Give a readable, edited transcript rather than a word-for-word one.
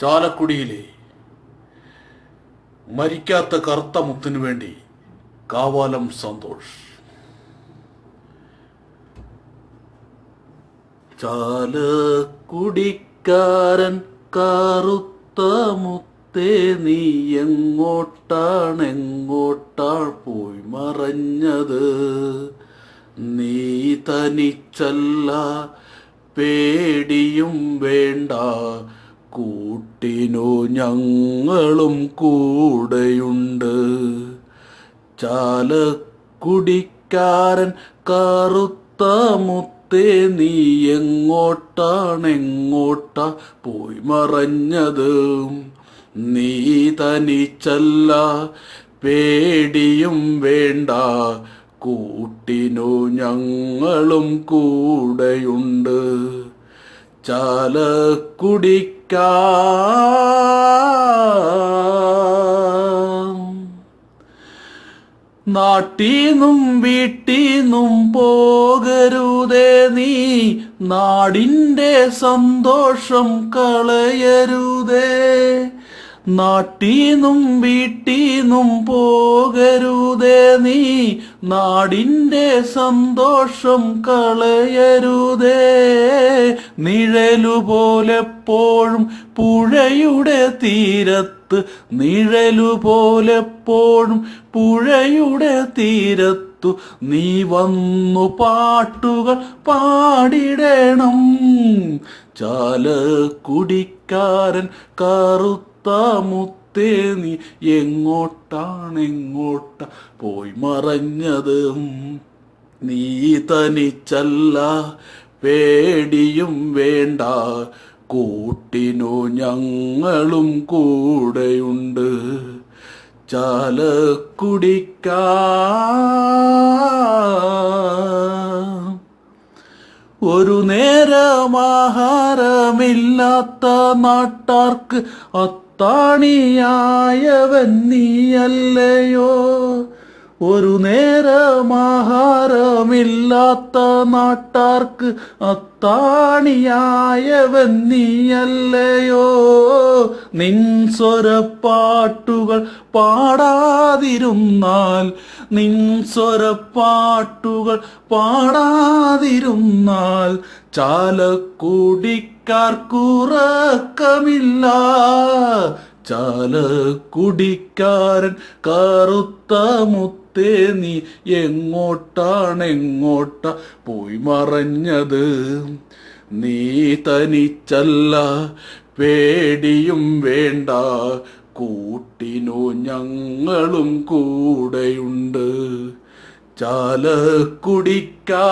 ചാലക്കുടിയിലെ മരിക്കാത്ത കറുത്ത മുത്തിനു വേണ്ടി കാവാലം സന്തോഷ്. ചാലക്കുടിക്കാരൻ കറുത്ത മുത്തേ, നീ എങ്ങോട്ടാണ് പോയി മറഞ്ഞത്? നീ തനിച്ചല്ല, പേടിയും വേണ്ട, കൂട്ടിനു ഞങ്ങളും കൂടെയുണ്ട്. ചാലക്കുടിക്കാരൻ കറുത്ത മുത്തേ, നീ എങ്ങോട്ടാ പോയി മറഞ്ഞത്? നീ തനിച്ചല്ല, പേടിയും വേണ്ട, കൂട്ടിനു ഞങ്ങളും കൂടെയുണ്ട്. നാട്ടീന്നും വീട്ടീന്നും പോകരുതേ നീ, നാടിൻ്റെ സന്തോഷം കളയരുതേ. നാട്ടീന്നും വീട്ടീന്നും പോകരുതേ നീ, നാടിൻ്റെ സന്തോഷം കളയരുതേ. നിഴലുപോലെപ്പോഴും പുഴയുടെ തീരത്ത്, നിഴലുപോലെപ്പോഴും പുഴയുടെ തീരത്തു നീ വന്നു പാട്ടുകൾ പാടിടണം. ചാലക്കുടിക്കാരൻ കറുത്ത മുത്തേ, നീ എങ്ങോട്ടാ പോയി മറഞ്ഞത്? നീ തനിച്ചല്ല, പേടിയും വേണ്ട, കൂട്ടിനു ഞങ്ങളും കൂടെയുണ്ട്. ഒരു നേരമാഹാരമില്ലാത്ത നാട്ടാർക്ക് അത്താണിയായവൻ നീയല്ലയോ? ഒരു നേരമാഹാരമില്ലാത്ത നാട്ടാർക്ക് അത്താണിയായവൻ നീയല്ലയോ? നിൻ സ്വരപ്പാട്ടുകൾ പാടാതിരുന്നാൽ, നിൻ സ്വരപ്പാട്ടുകൾ പാടാതിരുന്നാൽ ചാലക്കുടിക്കാർക്കുറക്കമില്ല. ചാലക്കുടിക്കാരൻ കറുത്ത മുത്തേ, നീ എങ്ങോട്ടാ പോയി മറഞ്ഞത്? നീ തനിച്ചല്ല, പേടിയും വേണ്ട, കൂട്ടിനു ഞങ്ങളും കൂടെയുണ്ട്. ചാലക്കുടിക്കാ